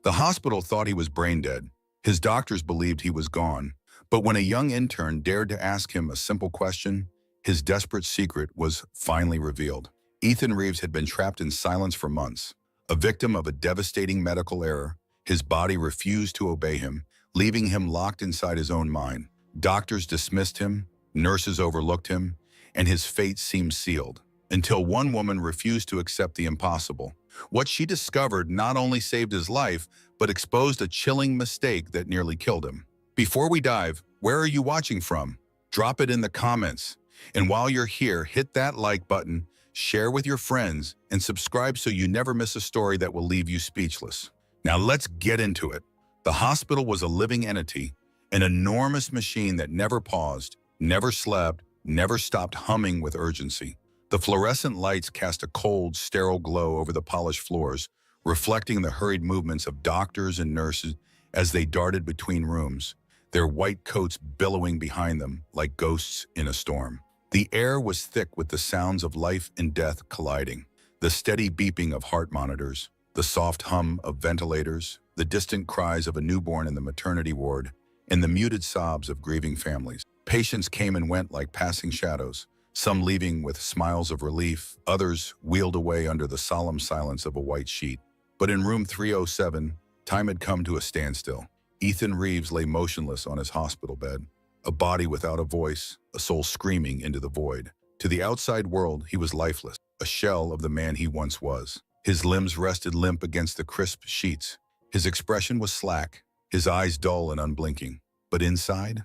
The hospital thought he was brain dead. His doctors believed he was gone. But when a young intern dared to ask him a simple question, his desperate secret was finally revealed. Ethan Reeves had been trapped in silence for months. A victim of a devastating medical error, his body refused to obey him, leaving him locked inside his own mind. Doctors dismissed him, nurses overlooked him, and his fate seemed sealed. Until one woman refused to accept the impossible. What she discovered not only saved his life, but exposed a chilling mistake that nearly killed him. Before we dive, where are you watching from? Drop it in the comments. And while you're here, hit that like button, share with your friends, and subscribe so you never miss a story that will leave you speechless. Now let's get into it. The hospital was a living entity, an enormous machine that never paused, never slept, never stopped humming with urgency. The fluorescent lights cast a cold, sterile glow over the polished floors, reflecting the hurried movements of doctors and nurses as they darted between rooms, their white coats billowing behind them like ghosts in a storm. The air was thick with the sounds of life and death colliding, the steady beeping of heart monitors, the soft hum of ventilators, the distant cries of a newborn in the maternity ward, and the muted sobs of grieving families. Patients came and went like passing shadows, some leaving with smiles of relief, others wheeled away under the solemn silence of a white sheet. But in room 307, time had come to a standstill. Ethan Reeves lay motionless on his hospital bed, a body without a voice, a soul screaming into the void. To the outside world, he was lifeless, a shell of the man he once was. His limbs rested limp against the crisp sheets. His expression was slack, his eyes dull and unblinking. But inside,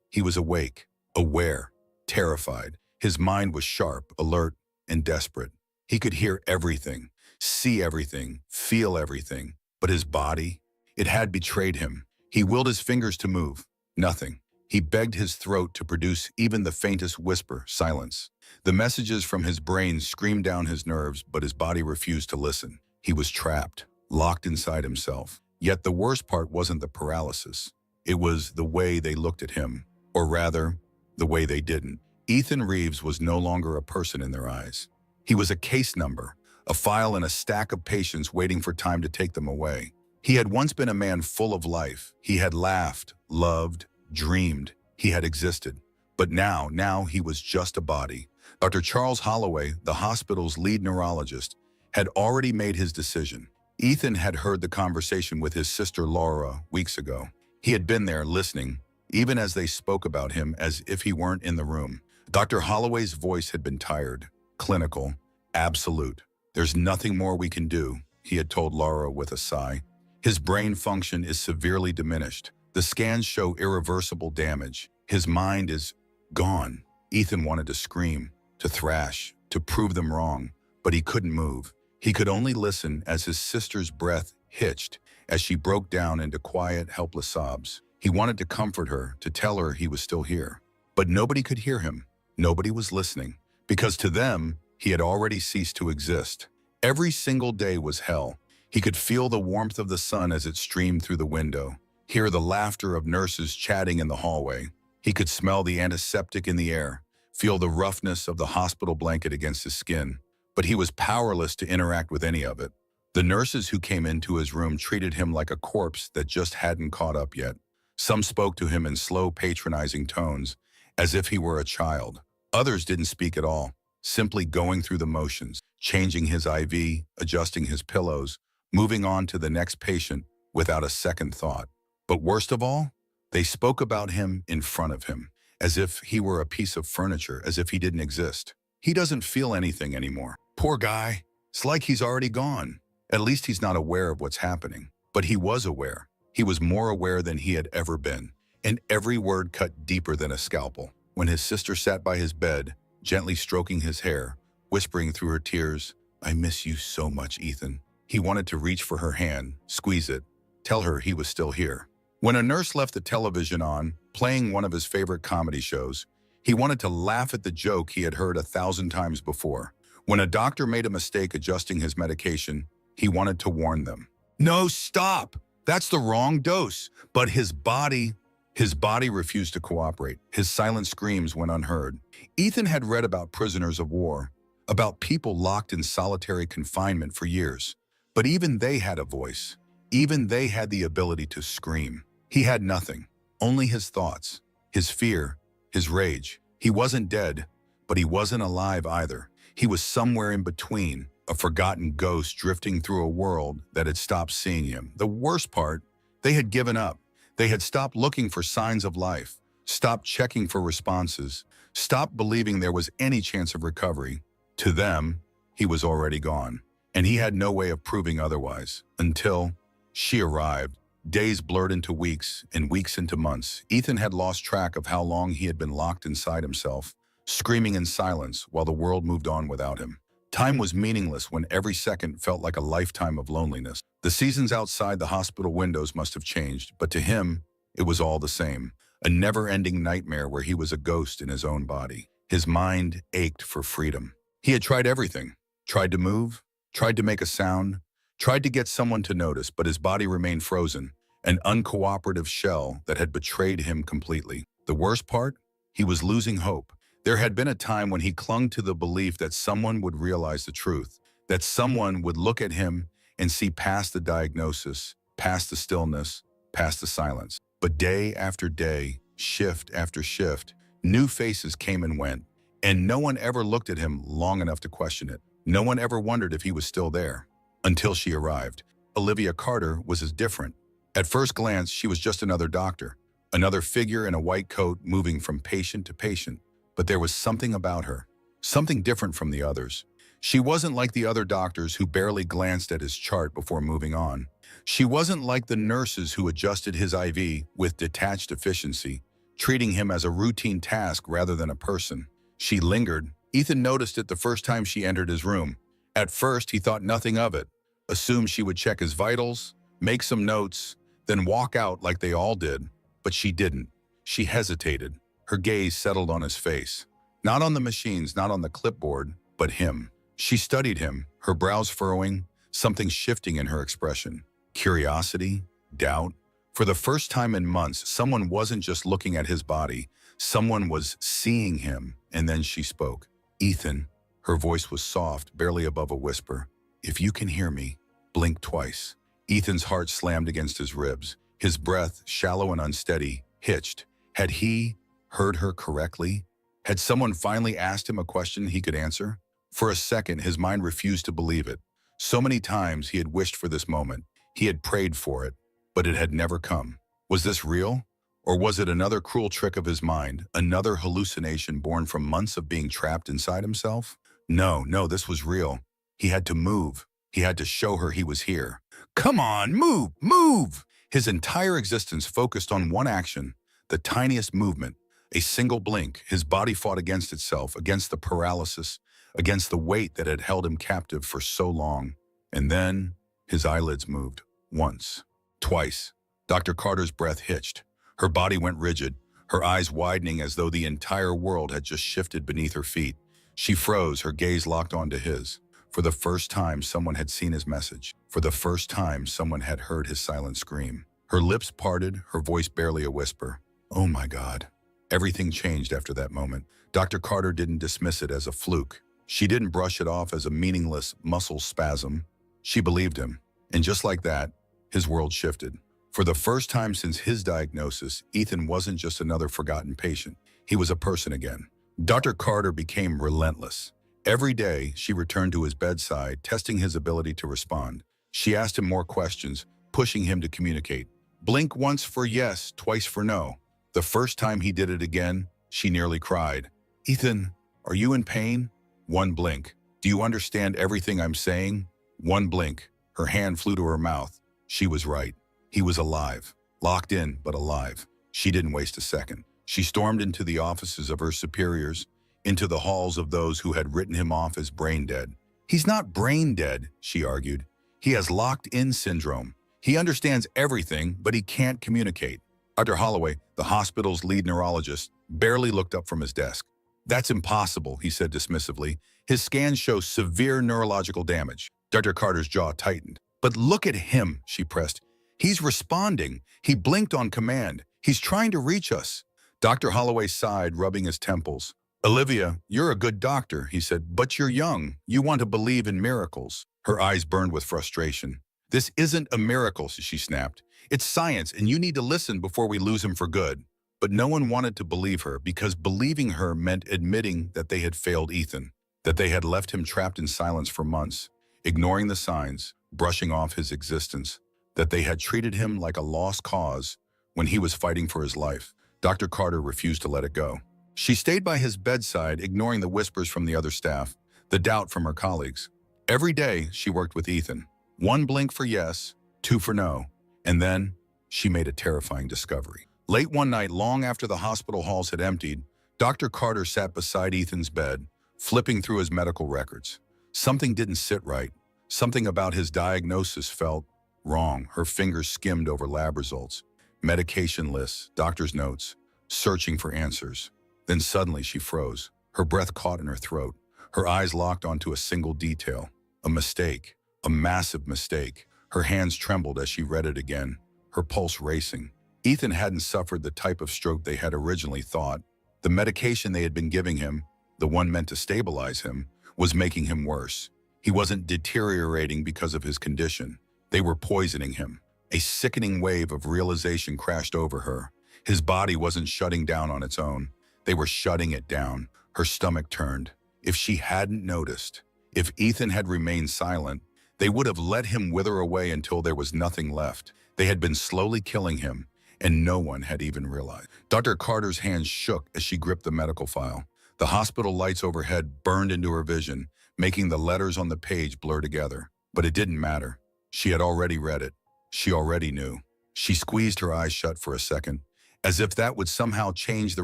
he was awake, aware, terrified. His mind was sharp, alert, and desperate. He could hear everything, see everything, feel everything. But his body, it had betrayed him. He willed his fingers to move. Nothing. He begged his throat to produce even the faintest whisper, silence. The messages from his brain screamed down his nerves, but his body refused to listen. He was trapped, locked inside himself. Yet the worst part wasn't the paralysis. It was the way they looked at him, or rather, the way they didn't. Ethan Reeves was no longer a person in their eyes. He was a case number, a file in a stack of patients waiting for time to take them away. He had once been a man full of life. He had laughed, loved, dreamed. He had existed. But now he was just a body. Dr. Charles Holloway, the hospital's lead neurologist, had already made his decision. Ethan had heard the conversation with his sister Laura weeks ago. He had been there listening, even as they spoke about him as if he weren't in the room. Dr. Holloway's voice had been tired, clinical, absolute. "There's nothing more we can do," he had told Laura with a sigh. "His brain function is severely diminished. The scans show irreversible damage. His mind is gone." Ethan wanted to scream, to thrash, to prove them wrong, but he couldn't move. He could only listen as his sister's breath hitched, as she broke down into quiet, helpless sobs. He wanted to comfort her, to tell her he was still here. But nobody could hear him. Nobody was listening, because to them, he had already ceased to exist. Every single day was hell. He could feel the warmth of the sun as it streamed through the window, hear the laughter of nurses chatting in the hallway. He could smell the antiseptic in the air, feel the roughness of the hospital blanket against his skin. But he was powerless to interact with any of it. The nurses who came into his room treated him like a corpse that just hadn't caught up yet. Some spoke to him in slow, patronizing tones, as if he were a child. Others didn't speak at all, simply going through the motions, changing his IV, adjusting his pillows, moving on to the next patient without a second thought. But worst of all, they spoke about him in front of him, as if he were a piece of furniture, as if he didn't exist. "He doesn't feel anything anymore. Poor guy. It's like he's already gone. At least he's not aware of what's happening." But he was aware. He was more aware than he had ever been, and every word cut deeper than a scalpel. When his sister sat by his bed, gently stroking his hair, whispering through her tears, "I miss you so much, Ethan." He wanted to reach for her hand, squeeze it, tell her he was still here. When a nurse left the television on, playing one of his favorite comedy shows, he wanted to laugh at the joke he had heard 1,000 times before. When a doctor made a mistake adjusting his medication, he wanted to warn them. "No, stop! That's the wrong dose." But his body refused to cooperate. His silent screams went unheard. Ethan had read about prisoners of war, about people locked in solitary confinement for years. But even they had a voice. Even they had the ability to scream. He had nothing, only his thoughts, his fear, his rage. He wasn't dead, but he wasn't alive either. He was somewhere in between, a forgotten ghost drifting through a world that had stopped seeing him. The worst part, they had given up. They had stopped looking for signs of life, stopped checking for responses, stopped believing there was any chance of recovery. To them, he was already gone, and he had no way of proving otherwise. Until she arrived. Days blurred into weeks, and weeks into months. Ethan had lost track of how long he had been locked inside himself, screaming in silence while the world moved on without him. Time was meaningless when every second felt like a lifetime of loneliness. The seasons outside the hospital windows must have changed, but to him, it was all the same. A never-ending nightmare where he was a ghost in his own body. His mind ached for freedom. He had tried everything. Tried to move, tried to make a sound, tried to get someone to notice, but his body remained frozen, an uncooperative shell that had betrayed him completely. The worst part? He was losing hope. There had been a time when he clung to the belief that someone would realize the truth, that someone would look at him and see past the diagnosis, past the stillness, past the silence. But day after day, shift after shift, new faces came and went, and no one ever looked at him long enough to question it. No one ever wondered if he was still there. Until she arrived. Olivia Carter was as different. At first glance, she was just another doctor, another figure in a white coat moving from patient to patient. But there was something about her, something different from the others. She wasn't like the other doctors who barely glanced at his chart before moving on. She wasn't like the nurses who adjusted his IV with detached efficiency, treating him as a routine task rather than a person. She lingered. Ethan noticed it the first time she entered his room. At first, he thought nothing of it, assumed she would check his vitals, make some notes, then walk out like they all did. But she didn't. She hesitated. Her gaze settled on his face. Not on the machines, not on the clipboard, but him. She studied him, her brows furrowing, something shifting in her expression. Curiosity, doubt. For the first time in months, someone wasn't just looking at his body. Someone was seeing him. And then she spoke. Ethan. Her voice was soft, barely above a whisper. If you can hear me, blink twice. Ethan's heart slammed against his ribs. His breath, shallow and unsteady, hitched. Had he heard her correctly? Had someone finally asked him a question he could answer? For a second, his mind refused to believe it. So many times he had wished for this moment. He had prayed for it, but it had never come. Was this real? Or was it another cruel trick of his mind, another hallucination born from months of being trapped inside himself? No, this was real. He had to move. He had to show her he was here. Come on, move! His entire existence focused on one action, the tiniest movement, a single blink. His body fought against itself, against the paralysis, against the weight that had held him captive for so long. And then his eyelids moved. Once. Twice. Dr. Carter's breath hitched. Her body went rigid, her eyes widening as though the entire world had just shifted beneath her feet. She froze, her gaze locked onto his. For the first time, someone had seen his message. For the first time, someone had heard his silent scream. Her lips parted, her voice barely a whisper. Oh my God. Everything changed after that moment. Dr. Carter didn't dismiss it as a fluke. She didn't brush it off as a meaningless muscle spasm. She believed him. And just like that, his world shifted. For the first time since his diagnosis, Ethan wasn't just another forgotten patient. He was a person again. Dr. Carter became relentless. Every day, she returned to his bedside, testing his ability to respond. She asked him more questions, pushing him to communicate. Blink once for yes, twice for no. The first time he did it again, she nearly cried. Ethan, are you in pain? One blink. Do you understand everything I'm saying? One blink. Her hand flew to her mouth. She was right. He was alive. Locked in, but alive. She didn't waste a second. She stormed into the offices of her superiors, into the halls of those who had written him off as brain dead. He's not brain dead, she argued. He has locked-in syndrome. He understands everything, but he can't communicate. Dr. Holloway, the hospital's lead neurologist, barely looked up from his desk. That's impossible, he said dismissively. His scans show severe neurological damage. Dr. Carter's jaw tightened. But look at him, she pressed. He's responding. He blinked on command. He's trying to reach us. Dr. Holloway sighed, rubbing his temples. Olivia, you're a good doctor, he said, but you're young. You want to believe in miracles. Her eyes burned with frustration. "This isn't a miracle," she snapped. "It's science, and you need to listen before we lose him for good." But no one wanted to believe her because believing her meant admitting that they had failed Ethan, that they had left him trapped in silence for months, ignoring the signs, brushing off his existence, that they had treated him like a lost cause when he was fighting for his life. Dr. Carter refused to let it go. She stayed by his bedside, ignoring the whispers from the other staff, the doubt from her colleagues. Every day, she worked with Ethan. One blink for yes, two for no, and then she made a terrifying discovery. Late one night, long after the hospital halls had emptied, Dr. Carter sat beside Ethan's bed, flipping through his medical records. Something didn't sit right. Something about his diagnosis felt wrong. Her fingers skimmed over lab results, medication lists, doctor's notes, searching for answers. Then suddenly she froze. Her breath caught in her throat. Her eyes locked onto a single detail. A mistake. A massive mistake. Her hands trembled as she read it again, her pulse racing. Ethan hadn't suffered the type of stroke they had originally thought. The medication they had been giving him, the one meant to stabilize him, was making him worse. He wasn't deteriorating because of his condition. They were poisoning him. A sickening wave of realization crashed over her. His body wasn't shutting down on its own. They were shutting it down. Her stomach turned. If she hadn't noticed, if Ethan had remained silent, they would have let him wither away until there was nothing left. They had been slowly killing him, and no one had even realized. Dr. Carter's hands shook as she gripped the medical file. The hospital lights overhead burned into her vision, making the letters on the page blur together. But it didn't matter. She had already read it. She already knew. She squeezed her eyes shut for a second, as if that would somehow change the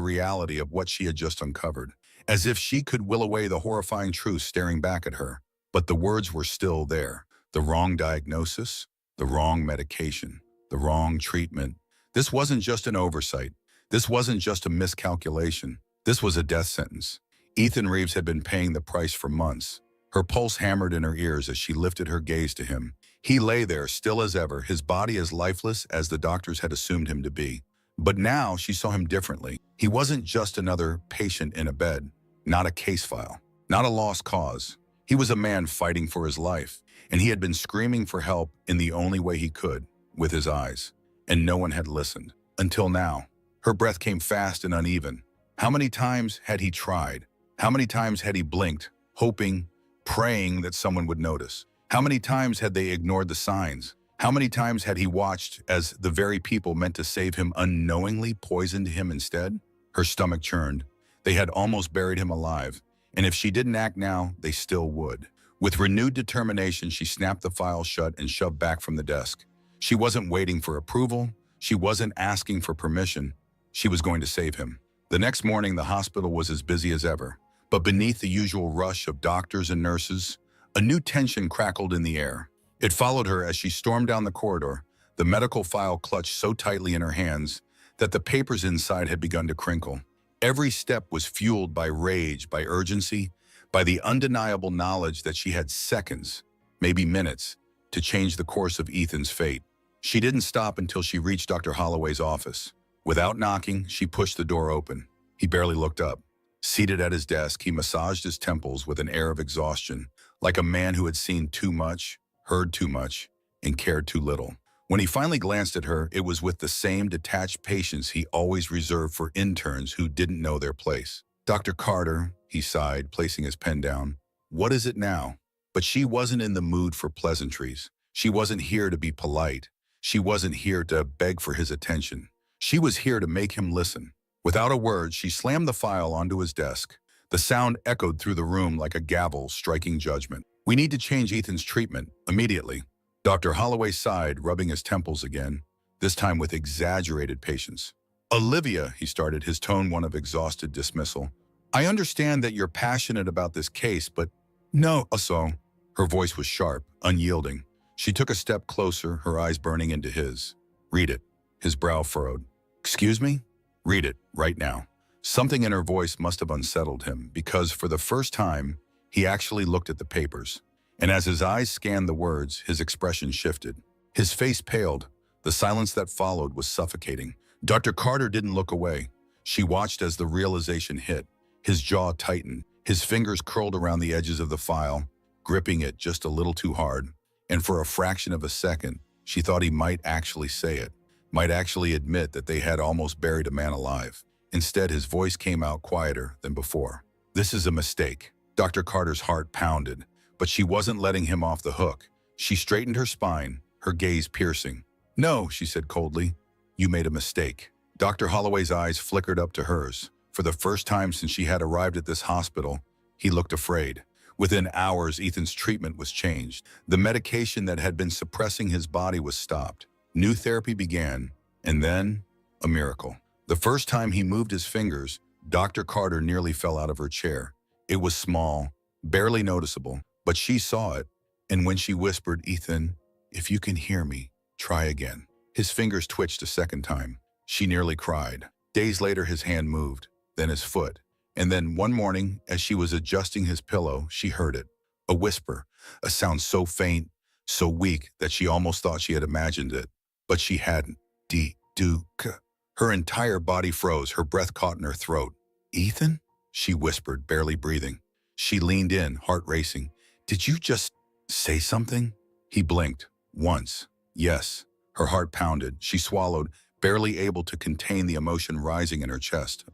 reality of what she had just uncovered, as if she could will away the horrifying truth staring back at her. But the words were still there. The wrong diagnosis, the wrong medication, the wrong treatment. This wasn't just an oversight. This wasn't just a miscalculation. This was a death sentence. Ethan Reeves had been paying the price for months. Her pulse hammered in her ears as she lifted her gaze to him. He lay there, still as ever, his body as lifeless as the doctors had assumed him to be. But now she saw him differently. He wasn't just another patient in a bed, not a case file, not a lost cause. He was a man fighting for his life, and he had been screaming for help in the only way he could, with his eyes. And no one had listened. Until now. Her breath came fast and uneven. How many times had he tried? How many times had he blinked, hoping, praying that someone would notice? How many times had they ignored the signs? How many times had he watched as the very people meant to save him unknowingly poisoned him instead? Her stomach churned. They had almost buried him alive, and if she didn't act now, they still would. With renewed determination, she snapped the file shut and shoved back from the desk. She wasn't waiting for approval. She wasn't asking for permission. She was going to save him. The next morning, the hospital was as busy as ever. But beneath the usual rush of doctors and nurses, a new tension crackled in the air. It followed her as she stormed down the corridor, the medical file clutched so tightly in her hands that the papers inside had begun to crinkle. Every step was fueled by rage, by urgency, by the undeniable knowledge that she had seconds, maybe minutes, to change the course of Ethan's fate. She didn't stop until she reached Dr. Holloway's office. Without knocking, she pushed the door open. He barely looked up. Seated at his desk, he massaged his temples with an air of exhaustion, like a man who had seen too much, heard too much, and cared too little. When he finally glanced at her, it was with the same detached patience he always reserved for interns who didn't know their place. "Dr. Carter," he sighed, placing his pen down. "What is it now?" But she wasn't in the mood for pleasantries. She wasn't here to be polite. She wasn't here to beg for his attention. She was here to make him listen. Without a word, she slammed the file onto his desk. The sound echoed through the room like a gavel striking judgment. "We need to change Ethan's treatment, immediately." Dr. Holloway sighed, rubbing his temples again, this time with exaggerated patience. "Olivia," he started, his tone one of exhausted dismissal. "I understand that you're passionate about this case, but no." So, her voice was sharp, unyielding. She took a step closer, her eyes burning into his. "Read it." His brow furrowed. "Excuse me?" "Read it, right now." Something in her voice must have unsettled him, because for the first time, he actually looked at the papers. And as his eyes scanned the words, his expression shifted. His face paled. The silence that followed was suffocating. Dr. Carter didn't look away. She watched as the realization hit. His jaw tightened. His fingers curled around the edges of the file, gripping it just a little too hard. And for a fraction of a second, she thought he might actually say it, might actually admit that they had almost buried a man alive. Instead, his voice came out quieter than before. "This is a mistake." Dr. Carter's heart pounded, but she wasn't letting him off the hook. She straightened her spine, her gaze piercing. "No," she said coldly, "you made a mistake." Dr. Holloway's eyes flickered up to hers. For the first time since she had arrived at this hospital, he looked afraid. Within hours, Ethan's treatment was changed. The medication that had been suppressing his body was stopped. New therapy began, and then a miracle. The first time he moved his fingers, Dr. Carter nearly fell out of her chair. It was small, barely noticeable, but she saw it, and when she whispered, "Ethan, if you can hear me, try again." His fingers twitched a second time. She nearly cried. Days later, his hand moved, then his foot. And then one morning, as she was adjusting his pillow, she heard it. A whisper, a sound so faint, so weak that she almost thought she had imagined it. But she hadn't. D-do-k. Her entire body froze, her breath caught in her throat. "Ethan?" she whispered, barely breathing. She leaned in, heart racing. "Did you just say something?" He blinked. "Once. Yes." Her heart pounded. She swallowed, barely able to contain the emotion rising in her chest.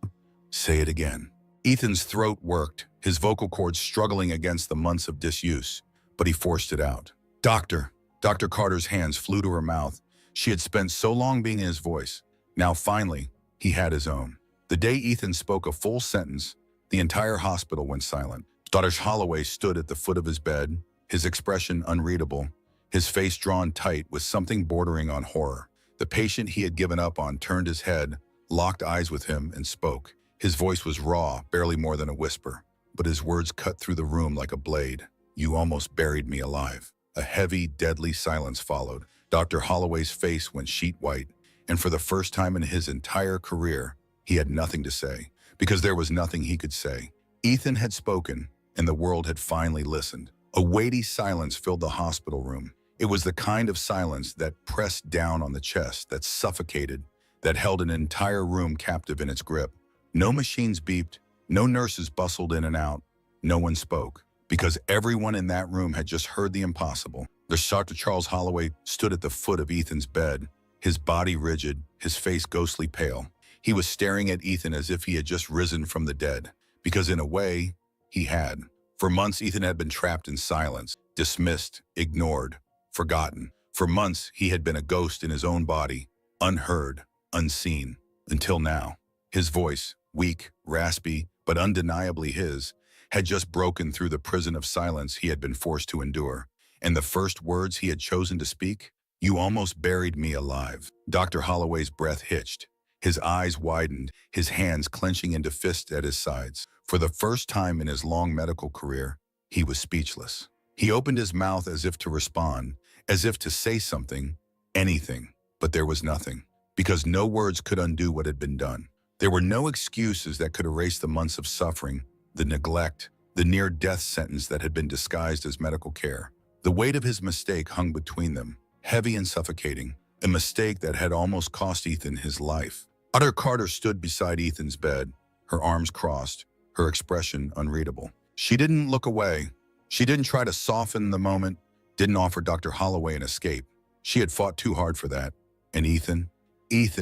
"Say it again." Ethan's throat worked, his vocal cords struggling against the months of disuse, but he forced it out. "Doctor." Dr. Carter's hands flew to her mouth. She had spent so long being in his voice. Now finally, he had his own. The day Ethan spoke a full sentence, the entire hospital went silent. Dr. Holloway stood at the foot of his bed, his expression unreadable, his face drawn tight with something bordering on horror. The patient he had given up on turned his head, locked eyes with him, and spoke. His voice was raw, barely more than a whisper, but his words cut through the room like a blade. "You almost buried me alive." A heavy, deadly silence followed. Dr. Holloway's face went sheet white, and for the first time in his entire career, he had nothing to say, because there was nothing he could say. Ethan had spoken, and the world had finally listened. A weighty silence filled the hospital room. It was the kind of silence that pressed down on the chest, that suffocated, that held an entire room captive in its grip. No machines beeped, no nurses bustled in and out, no one spoke, because everyone in that room had just heard the impossible. Dr. Charles Holloway stood at the foot of Ethan's bed, his body rigid, his face ghostly pale. He was staring at Ethan as if he had just risen from the dead, because in a way, he had. For months, Ethan had been trapped in silence, dismissed, ignored, forgotten. For months, he had been a ghost in his own body, unheard, unseen, until now. His voice, weak, raspy, but undeniably his, had just broken through the prison of silence he had been forced to endure. And the first words he had chosen to speak, "You almost buried me alive." Dr. Holloway's breath hitched. His eyes widened, his hands clenching into fists at his sides. For the first time in his long medical career, he was speechless. He opened his mouth as if to respond, as if to say something, anything, but there was nothing, because no words could undo what had been done. There were no excuses that could erase the months of suffering, the neglect, the near-death sentence that had been disguised as medical care. The weight of his mistake hung between them, heavy and suffocating, a mistake that had almost cost Ethan his life. Dr. Carter stood beside Ethan's bed, her arms crossed, her expression unreadable. She didn't look away. She didn't try to soften the moment, didn't offer Dr. Holloway an escape. She had fought too hard for that. And Ethan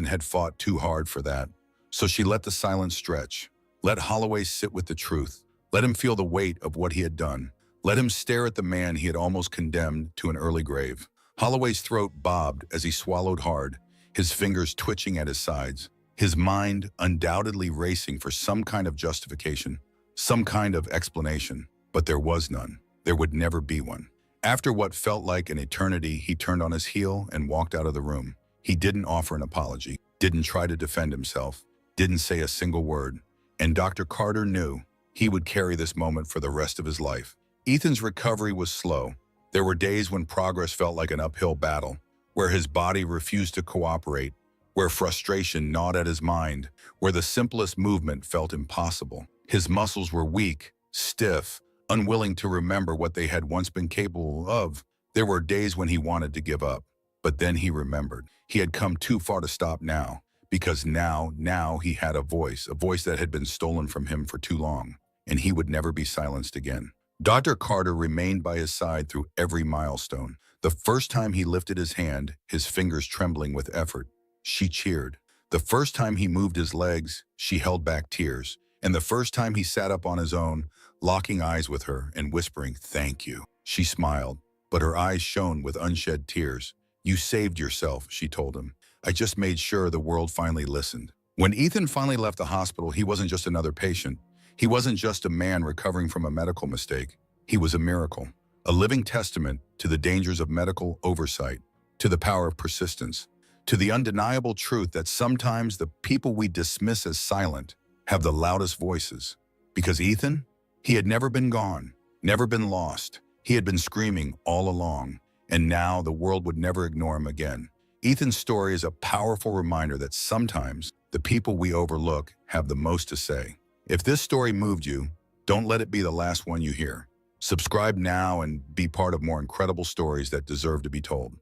had fought too hard for that. So she let the silence stretch. Let Holloway sit with the truth. Let him feel the weight of what he had done. Let him stare at the man he had almost condemned to an early grave. Holloway's throat bobbed as he swallowed hard, his fingers twitching at his sides, his mind undoubtedly racing for some kind of justification, some kind of explanation. But there was none. There would never be one. After what felt like an eternity, he turned on his heel and walked out of the room. He didn't offer an apology, didn't try to defend himself, didn't say a single word. And Dr. Carter knew he would carry this moment for the rest of his life. Ethan's recovery was slow. There were days when progress felt like an uphill battle, where his body refused to cooperate, where frustration gnawed at his mind, where the simplest movement felt impossible. His muscles were weak, stiff, unwilling to remember what they had once been capable of. There were days when he wanted to give up, but then he remembered. He had come too far to stop now, because now he had a voice that had been stolen from him for too long, and he would never be silenced again. Dr. Carter remained by his side through every milestone, The first time he lifted his hand, his fingers trembling with effort, she cheered. The first time he moved his legs, she held back tears. And the first time he sat up on his own, locking eyes with her and whispering, "Thank you," she smiled, but her eyes shone with unshed tears. "You saved yourself," she told him. "I just made sure the world finally listened." When Ethan finally left the hospital, he wasn't just another patient. He wasn't just a man recovering from a medical mistake. He was a miracle, a living testament to the dangers of medical oversight, to the power of persistence, to the undeniable truth that sometimes the people we dismiss as silent have the loudest voices. Because Ethan, he had never been gone, never been lost. He had been screaming all along, and now the world would never ignore him again. Ethan's story is a powerful reminder that sometimes the people we overlook have the most to say. If this story moved you, don't let it be the last one you hear. Subscribe now and be part of more incredible stories that deserve to be told.